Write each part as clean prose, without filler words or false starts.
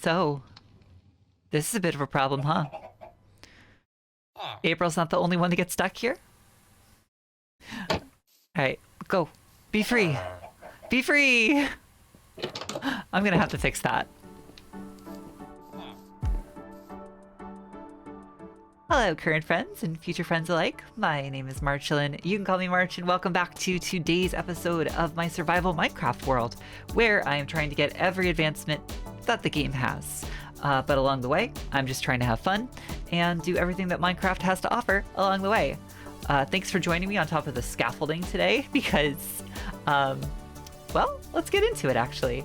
So, this is a bit of a problem, huh? April's not the only one to get stuck here. Alright, go. Be free. Be free! I'm gonna have to fix that. Hello, current friends and future friends alike. My name is Marchelin. You can call me March, and welcome back to today's episode of my survival Minecraft world, where I am trying to get every advancement that the game has. But along the way, I'm just trying to have fun and do everything that Minecraft has to offer along the way. Thanks for joining me on top of the scaffolding today, because, well, let's get into it, actually.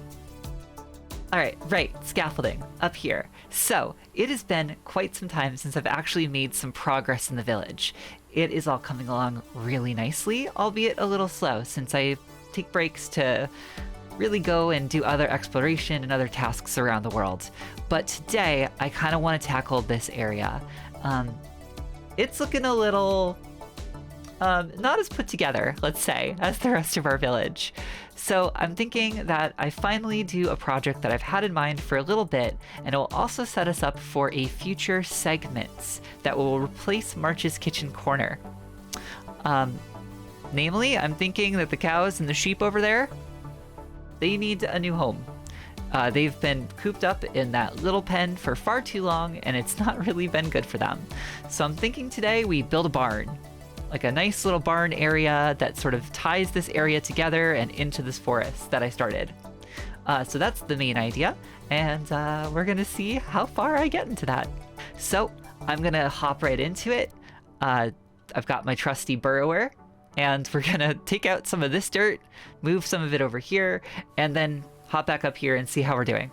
Alright, right, scaffolding, up here. So, it has been quite some time since I've actually made some progress in the village. It is all coming along really nicely, albeit a little slow, since I take breaks to really go and do other exploration and other tasks around the world. But today, I kind of want to tackle this area. It's looking a little not as put together, let's say, as the rest of our village. So I'm thinking that I finally do a project that I've had in mind for a little bit, and it will also set us up for a future segment that will replace March's kitchen corner. Namely, I'm thinking that the cows and the sheep over there, they need a new home. They've been cooped up in that little pen for far too long, and it's not really been good for them. So I'm thinking today we build a barn. Like a nice little barn area that sort of ties this area together and into this forest that I started. So that's the main idea, and we're gonna see how far I get into that. So I'm gonna hop right into it. I've got my trusty burrower, and we're gonna take out some of this dirt, move some of it over here, and then hop back up here and see how we're doing.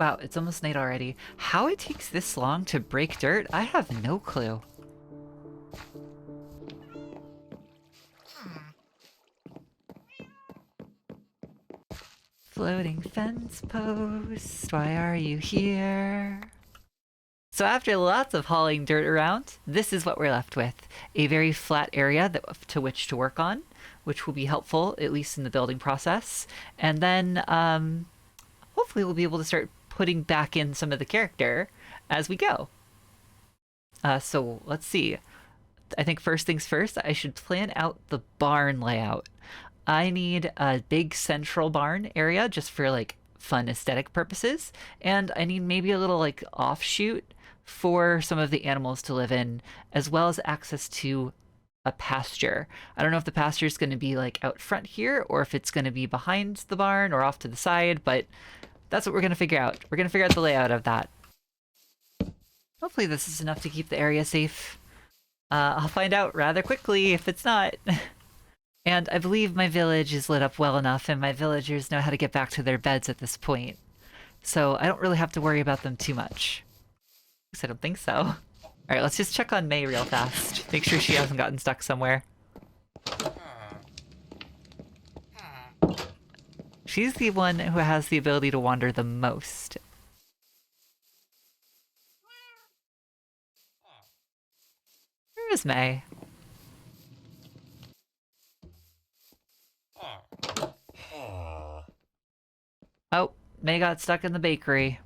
Wow, it's almost night already. How it takes this long to break dirt, I have no clue. Floating fence post, why are you here? So after lots of hauling dirt around, this is what we're left with. A very flat area to which to work on, which will be helpful, at least in the building process. And then hopefully we'll be able to start putting back in some of the character as we go. So let's see. I think first things first, I should plan out the barn layout. I need a big central barn area just for like fun aesthetic purposes, and I need maybe a little like offshoot for some of the animals to live in, as well as access to a pasture. I don't know if the pasture is going to be like out front here or if it's going to be behind the barn or off to the side, but that's what we're going to figure out. We're going to figure out the layout of that. Hopefully this is enough to keep the area safe. I'll find out rather quickly if it's not. And I believe my village is lit up well enough, and my villagers know how to get back to their beds at this point. So I don't really have to worry about them too much. At least I don't think so. Alright, let's just check on May real fast. Make sure she hasn't gotten stuck somewhere. She's the one who has the ability to wander the most. Where is May? Oh, May got stuck in the bakery.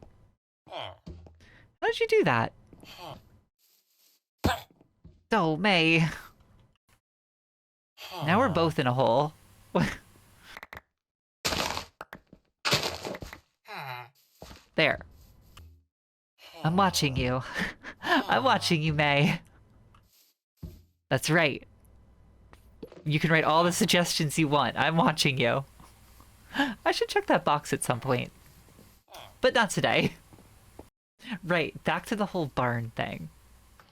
How'd you do that? Oh, May. Now we're both in a hole. There. I'm watching you. I'm watching you, May. That's right. You can write all the suggestions you want. I'm watching you. I should check that box at some point. But not today. Right, back to the whole barn thing.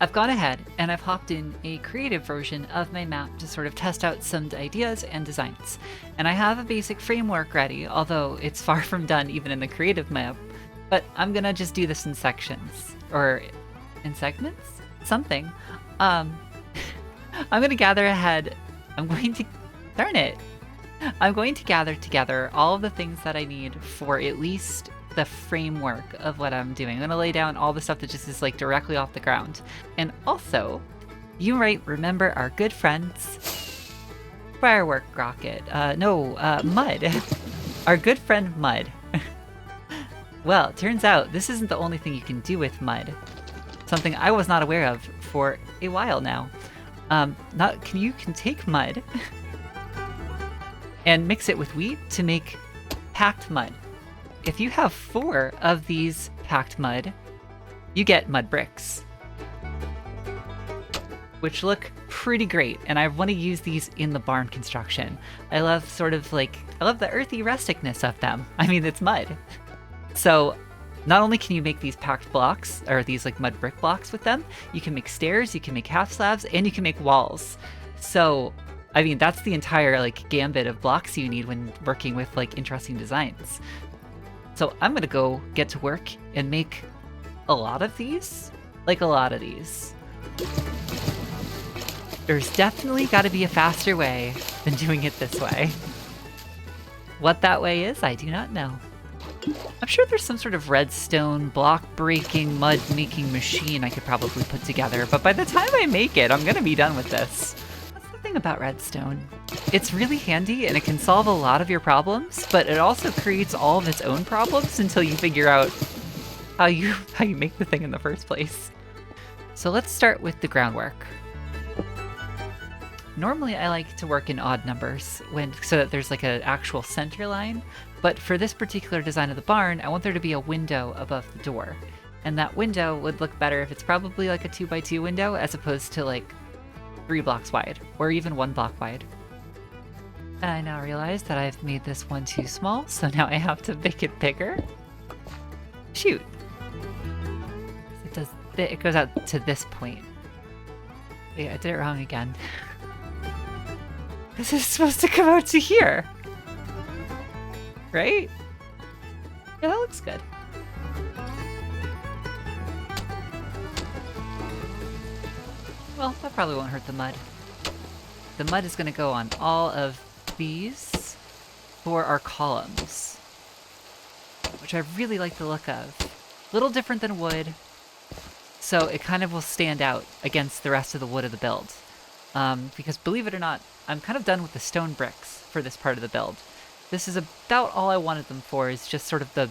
I've gone ahead and I've hopped in a creative version of my map to sort of test out some ideas and designs. And I have a basic framework ready, although it's far from done even in the creative map. But I'm gonna just do this in sections. Or in segments? Something. I'm gonna gather ahead. Darn it! I'm going to gather together all of the things that I need for at least the framework of what I'm doing. I'm gonna lay down all the stuff that just is like directly off the ground. And also, you might remember our good friends firework rocket. No, Mud. Our good friend Mud. Well, it turns out this isn't the only thing you can do with mud. Something I was not aware of for a while now. You can take mud and mix it with wheat to make packed mud. If you have 4 of these packed mud, you get mud bricks, which look pretty great, and I want to use these in the barn construction. I love I love the earthy rusticness of them. I mean, it's mud. So not only can you make these packed blocks, or these like mud brick blocks with them, you can make stairs, you can make half slabs, and you can make walls. So, I mean, that's the entire like gambit of blocks you need when working with like interesting designs. So I'm gonna go get to work and make a lot of these. Like a lot of these. There's definitely gotta be a faster way than doing it this way. What that way is, I do not know. I'm sure there's some sort of redstone block-breaking, mud-making machine I could probably put together, but by the time I make it, I'm gonna be done with this. That's the thing about redstone. It's really handy and it can solve a lot of your problems, but it also creates all of its own problems until you figure out how you make the thing in the first place. So let's start with the groundwork. Normally I like to work in odd numbers so that there's like an actual center line, but for this particular design of the barn, I want there to be a window above the door. And that window would look better if it's probably like a 2x2 window as opposed to like 3 blocks wide, or even 1 block wide. And I now realize that I've made this one too small, so now I have to make it bigger. Shoot. It goes out to this point. Yeah, I did it wrong again. This is supposed to come out to here. Right? Yeah, that looks good. Well, that probably won't hurt the mud. The mud is going to go on all of these for our columns, which I really like the look of. A little different than wood, so it kind of will stand out against the rest of the wood of the build. Because believe it or not, I'm kind of done with the stone bricks for this part of the build. This is about all I wanted them for, is just sort of the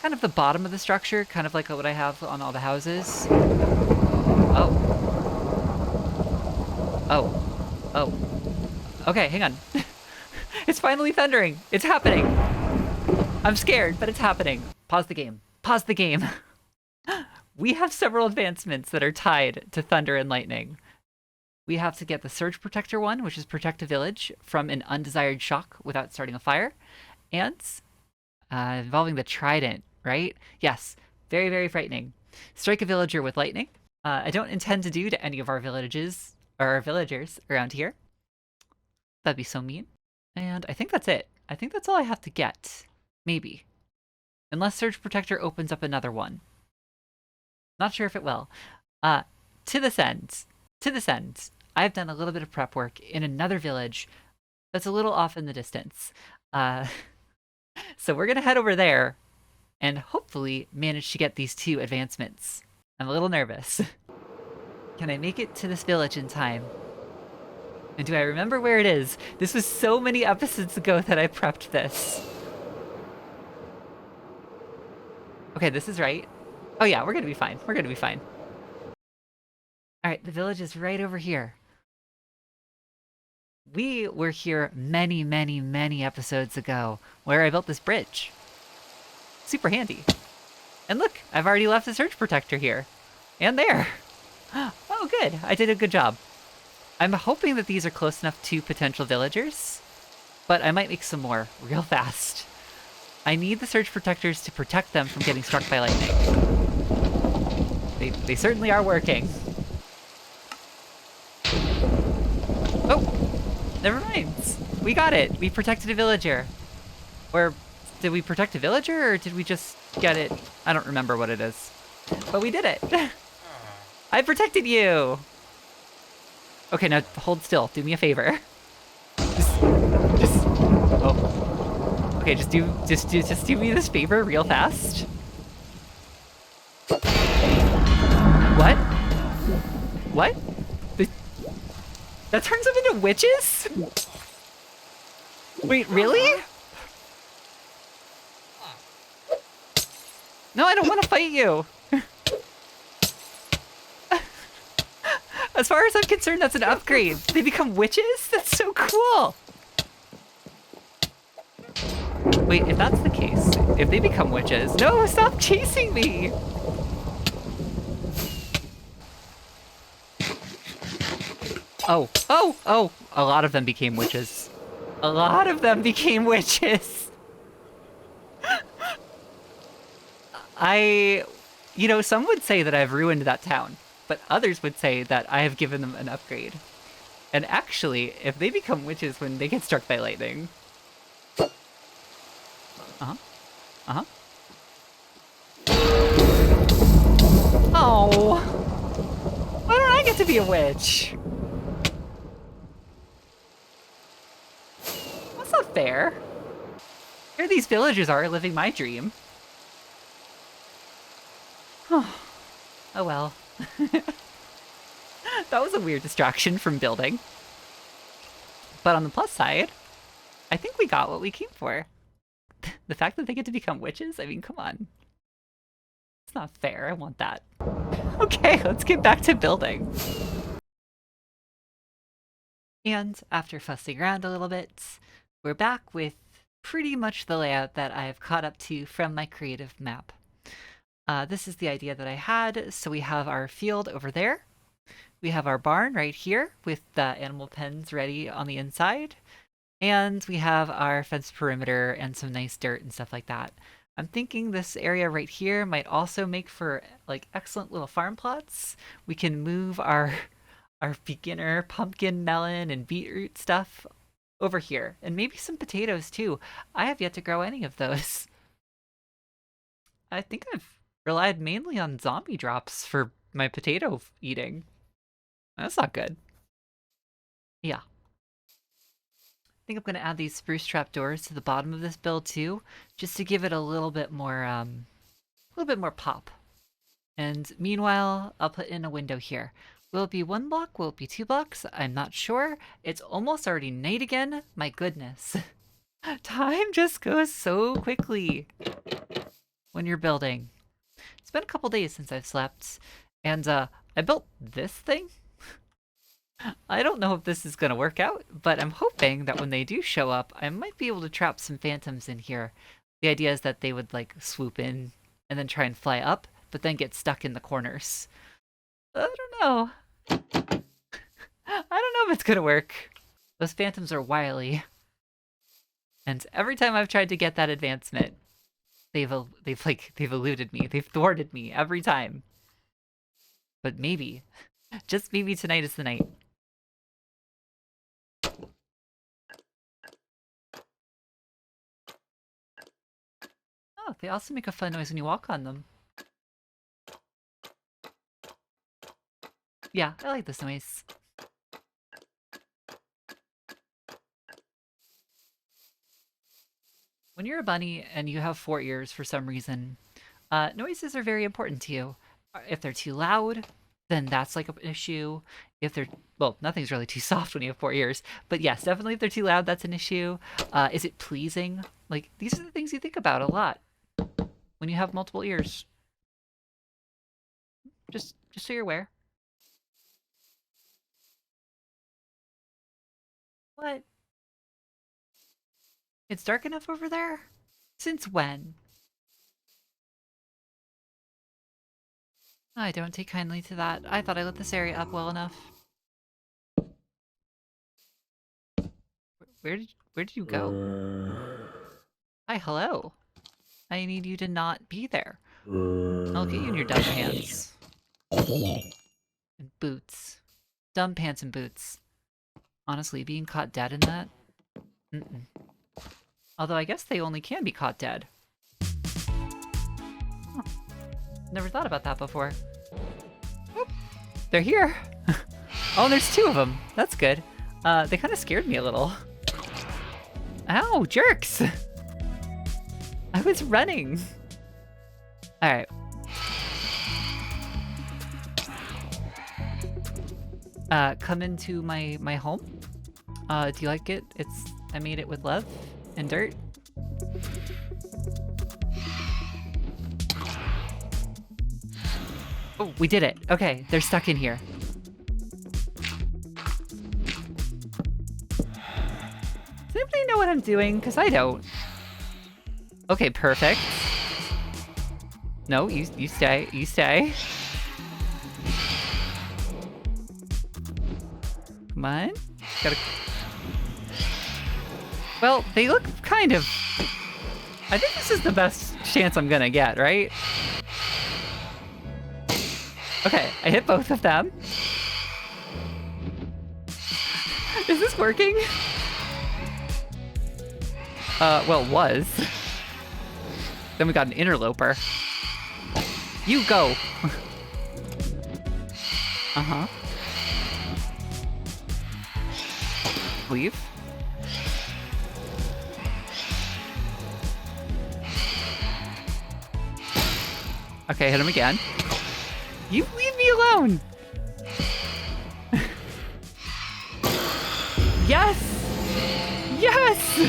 kind of the bottom of the structure, kind of like what I have on all the houses. Oh. Okay, hang on. It's finally thundering. It's happening. I'm scared, but it's happening. Pause the game. Pause the game. We have several advancements that are tied to thunder and lightning. We have to get the surge protector one, which is protect a village from an undesired shock without starting a fire. And involving the trident, right? Yes, very, very frightening. Strike a villager with lightning. I don't intend to do to any of our villages, or our villagers around here. That'd be so mean. And I think that's it. I think that's all I have to get. Maybe. Unless Surge Protector opens up another one. Not sure if it will. To this end, I've done a little bit of prep work in another village that's a little off in the distance. So we're gonna head over there and hopefully manage to get these 2 advancements. I'm a little nervous. Can I make it to this village in time? And do I remember where it is? This was so many episodes ago that I prepped this. Okay, this is right. Oh yeah, we're gonna be fine. We're gonna be fine. Alright, the village is right over here. We were here many, many, many episodes ago where I built this bridge. Super handy. And look, I've already left the surge protector here. And there. Oh, good. I did a good job. I'm hoping that these are close enough to potential villagers, but I might make some more real fast. I need the surge protectors to protect them from getting struck by lightning. They certainly are working. Oh, never mind. We got it. We protected a villager. Or did we protect a villager, or did we just get it? I don't remember what it is. But we did it. I protected you. Okay, now hold still. Do me a favor. Oh. Okay, just do me this favor real fast. What? What? That turns them into witches? Wait, really? No, I don't want to fight you. As far as I'm concerned, that's an upgrade. They become witches? That's so cool. Wait, if that's the case, if they become witches... No, stop chasing me! Oh, a lot of them became witches. A lot of them became witches. You know, some would say that I've ruined that town, but others would say that I have given them an upgrade. And actually, if they become witches when they get struck by lightning... Oh! Why don't I get to be a witch? That's not fair. Here these villagers are living my dream. Oh well. That was a weird distraction from building. But on the plus side, I think we got what we came for. The fact that they get to become witches? I mean, come on. It's not fair. I want that. Okay, let's get back to building. And after fussing around a little bit, we're back with pretty much the layout that I've caught up to from my creative map. This is the idea that I had. So we have our field over there. We have our barn right here with the animal pens ready on the inside. And we have our fence perimeter and some nice dirt and stuff like that. I'm thinking this area right here might also make for like excellent little farm plots. We can move our beginner pumpkin, melon, and beetroot stuff over here. And maybe some potatoes too. I have yet to grow any of those. I think I've relied mainly on zombie drops for my potato eating. That's not good. Yeah. I think I'm going to add these spruce trapdoors to the bottom of this build too, just to give it a little bit more pop. And meanwhile, I'll put in a window here. Will it be 1 block? Will it be 2 blocks? I'm not sure. It's almost already night again. My goodness. Time just goes so quickly when you're building. It's been a couple days since I've slept, and I built this thing. I don't know if this is going to work out, but I'm hoping that when they do show up, I might be able to trap some phantoms in here. The idea is that they would like swoop in and then try and fly up, but then get stuck in the corners. I don't know. I don't know if it's going to work. Those phantoms are wily. And every time I've tried to get that advancement, they've eluded me. They've thwarted me every time. But maybe, just maybe tonight is the night. Oh, they also make a fun noise when you walk on them. Yeah, I like this noise. When you're a bunny and you have 4 ears for some reason, noises are very important to you. If they're too loud, then that's like an issue. If they're, well, nothing's really too soft when you have 4 ears. But yes, definitely if they're too loud, that's an issue. Is it pleasing? Like, these are the things you think about a lot when you have multiple ears. Just so you're aware. What? It's dark enough over there? Since when? I don't take kindly to that. I thought I lit this area up well enough. Where did you go? Hi, hello. I need you to not be there. I'll get you in your dumb pants. And boots. Dumb pants and boots. Honestly, being caught dead in that? Mm-mm. Although I guess they only can be caught dead. Huh. Never thought about that before. Oop. They're here! Oh, there's 2 of them. That's good. They kind of scared me a little. Ow, jerks! I was running. Alright. come into my home. Do you like it? I made it with love and dirt. Oh, we did it. Okay, they're stuck in here. Does anybody know what I'm doing? Because I don't. Okay, perfect. No, you stay. You stay. Come on. Gotta... Well, they look kind of... I think this is the best chance I'm gonna get, right? Okay, I hit both of them. Is this working? Well, it was. Then we got an interloper. You go! Uh-huh. Leave. Okay, hit him again. You leave me alone! Yes! Yes!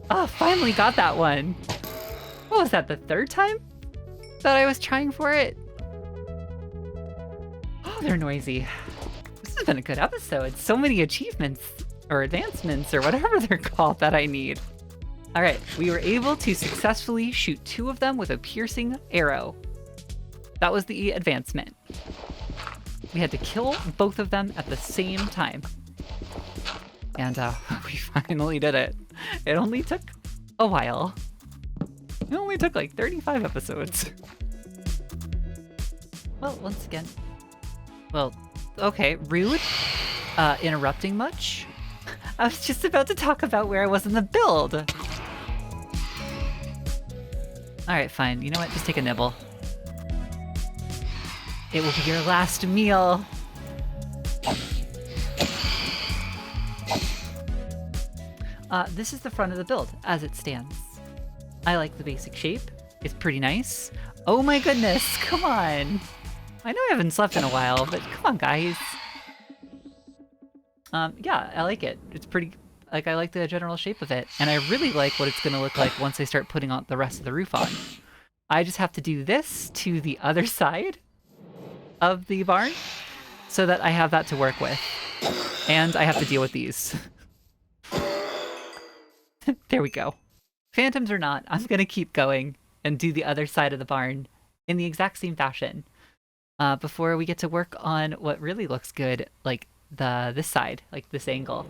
Oh, finally got that one. What was that, the third time that I was trying for it? Oh, they're noisy. This has been a good episode. So many achievements, or advancements, or whatever they're called that I need. All right, we were able to successfully shoot 2 of them with a piercing arrow. That was the advancement. We had to kill both of them at the same time. And we finally did it. It only took a while. It only took like 35 episodes. Well, once again. Well, okay, rude. Interrupting much? I was just about to talk about where I was in the build. Alright, fine. You know what? Just take a nibble. It will be your last meal. This is the front of the build, as it stands. I like the basic shape. It's pretty nice. Oh my goodness, come on! I know I haven't slept in a while, but come on, guys. Yeah, I like it. It's pretty... Like, I like the general shape of it. And I really like what it's gonna look like once I start putting on the rest of the roof on. I just have to do this to the other side of the barn so that I have that to work with. And I have to deal with these. There we go. Phantoms or not, I'm gonna keep going and do the other side of the barn in the exact same fashion before we get to work on what really looks good, like this side, like this angle.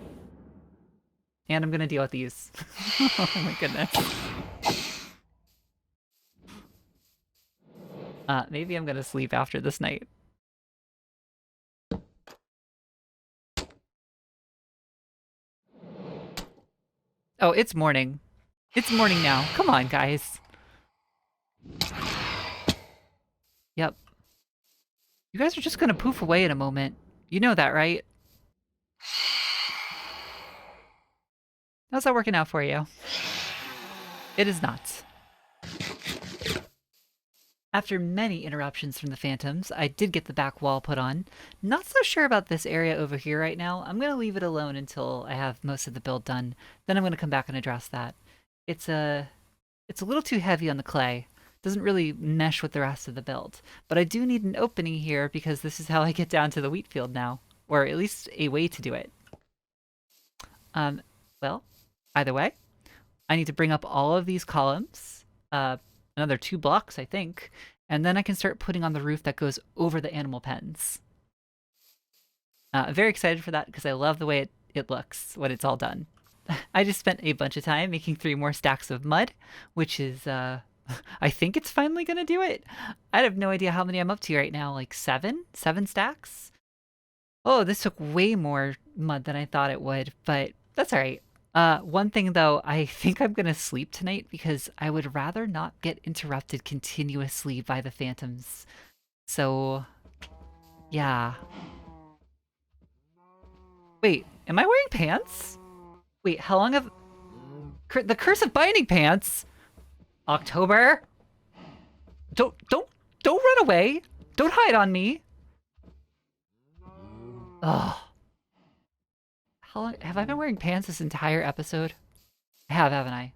And I'm gonna deal with these. Oh my goodness. Maybe I'm gonna sleep after this night. Oh, it's morning. It's morning now. Come on, guys. Yep. You guys are just gonna poof away in a moment. You know that, right? How's that working out for you? It is not. After many interruptions from the Phantoms, I did get the back wall put on. Not so sure about this area over here right now. I'm going to leave it alone until I have most of the build done. Then I'm going to come back and address that. It's a little too heavy on the clay. Doesn't really mesh with the rest of the build. But I do need an opening here because this is how I get down to the wheat field now. Or at least a way to do it. Well, either way, I need to bring up all of these columns. Another 2 blocks, I think. And then I can start putting on the roof that goes over the animal pens. I'm very excited for that because I love the way it looks when it's all done. I just spent a bunch of time making 3 more stacks of mud, which is, I think it's finally gonna do it. I have no idea how many I'm up to right now, like 7? 7 stacks? Oh, this took way more mud than I thought it would, but that's all right. One thing though, I think I'm gonna sleep tonight because I would rather not get interrupted continuously by the Phantoms. So, yeah. Wait, am I wearing pants? Wait, how long have... The Curse of Binding Pants? October? Don't run away. Don't hide on me! Ugh. How long have I been wearing pants this entire episode? I have, haven't I?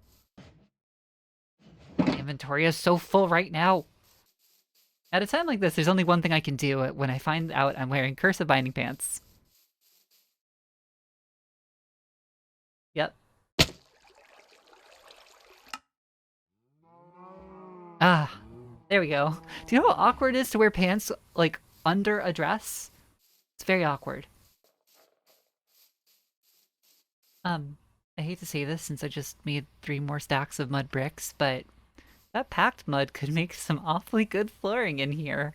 My inventory is so full right now. At a time like this, there's only one thing I can do when I find out I'm wearing cursive binding pants. Yep. Ah, there we go. Do you know how awkward it is to wear pants, like, under a dress? It's very awkward. I hate to say this since I just made 3 more stacks of mud bricks, but that packed mud could make some awfully good flooring in here.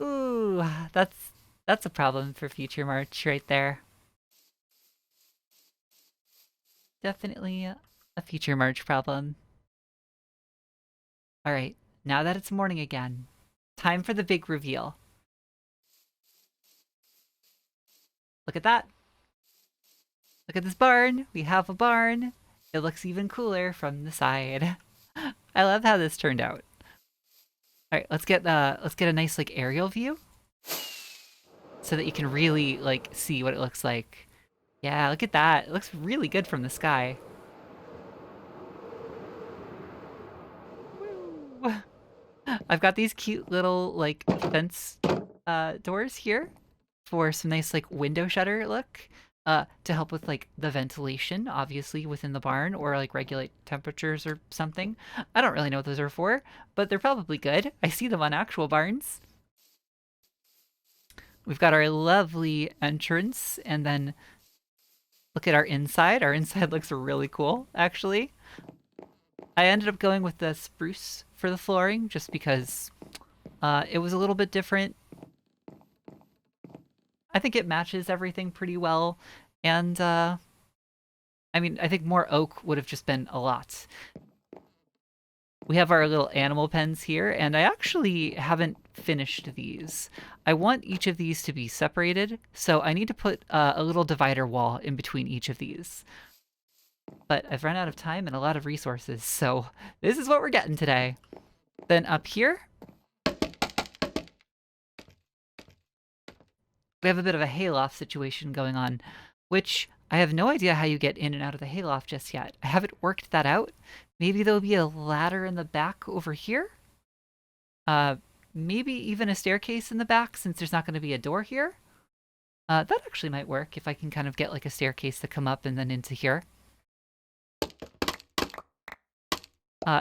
Ooh, that's a problem for future March right there. Definitely a future March problem. All right, now that it's morning again, time for the big reveal. Look at that. Look at this barn. We have a barn. It looks even cooler from the side. I love how this turned out. All right, let's get a nice like aerial view so that you can really like see what it looks like. Yeah, look at that. It looks really good from the sky. Woo. I've got these cute little like fence doors here for some nice like window shutter look to help with like the ventilation obviously within the barn or like regulate temperatures or something. I don't really know what those are for, but they're probably good. I see them on actual barns. We've got our lovely entrance and then look at our inside. Our inside looks really cool actually. I ended up going with the spruce for the flooring just because it was a little bit different. I think it matches everything pretty well. And I mean, I think more oak would have just been a lot. We have our little animal pens here, and I actually haven't finished these. I want each of these to be separated, so I need to put a little divider wall in between each of these. But I've run out of time and a lot of resources, so this is what we're getting today. Then up here, we have a bit of a hayloft situation going on, which I have no idea how you get in and out of the hayloft just yet. I haven't worked that out. Maybe there'll be a ladder in the back over here. Maybe even a staircase in the back since there's not going to be a door here. That actually might work if I can kind of get like a staircase to come up and then into here.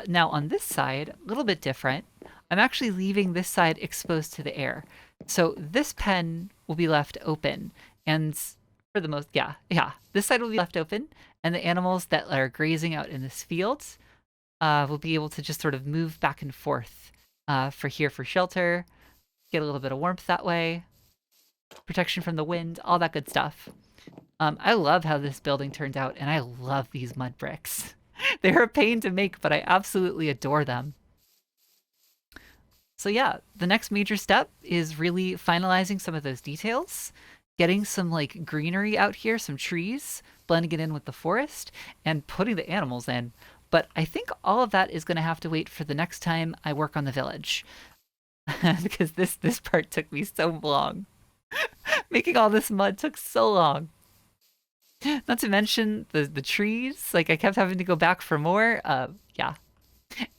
Now on this side, a little bit different. I'm actually leaving this side exposed to the air. So this pen will be left open and for the most, yeah, this side will be left open and the animals that are grazing out in this field will be able to just sort of move back and forth for here for shelter, get a little bit of warmth that way, protection from the wind, all that good stuff. I love how this building turned out and I love these mud bricks. They're a pain to make, but I absolutely adore them. So yeah, the next major step is really finalizing some of those details, getting some like greenery out here, some trees, blending it in with the forest, and putting the animals in. But I think all of that is going to have to wait for the next time I work on the village. Because this part took me so long. Making all this mud took so long. Not to mention the trees, like I kept having to go back for more. Yeah.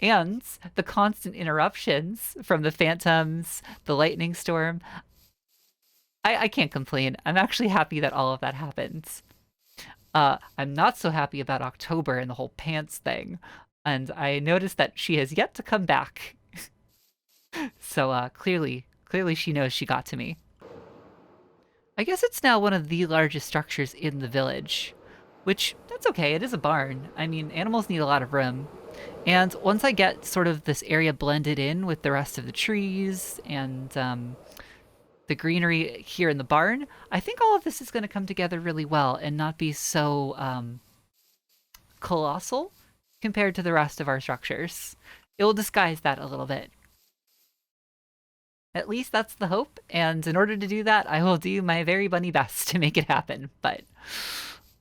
And the constant interruptions from the phantoms, the lightning storm. I can't complain. I'm actually happy that all of that happens. I'm not so happy about October and the whole pants thing. And I noticed that she has yet to come back. So clearly she knows she got to me. I guess it's now one of the largest structures in the village, which that's okay. It is a barn. I mean, animals need a lot of room. And once I get sort of this area blended in with the rest of the trees and the greenery here in the barn, I think all of this is going to come together really well and not be so colossal compared to the rest of our structures. It will disguise that a little bit. At least that's the hope, and in order to do that, I will do my very bunny best to make it happen. But,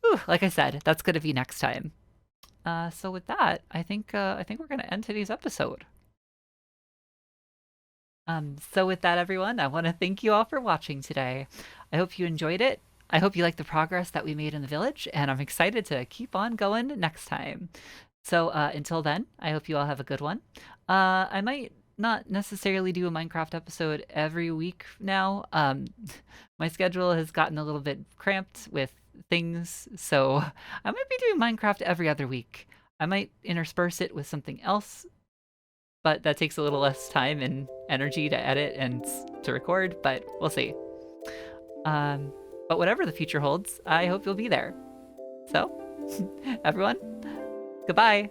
whew, like I said, that's going to be next time. So with that, I think we're going to end today's episode. So with that, everyone, I want to thank you all for watching today. I hope you enjoyed it. I hope you like the progress that we made in the village, and I'm excited to keep on going next time. So until then, I hope you all have a good one. I might not necessarily do a Minecraft episode every week now. My schedule has gotten a little bit cramped with things, so I might be doing Minecraft every other week. I might intersperse it with something else, but that takes a little less time and energy to edit and to record, but we'll see. Um, but whatever the future holds, I hope you'll be there. So, everyone, goodbye.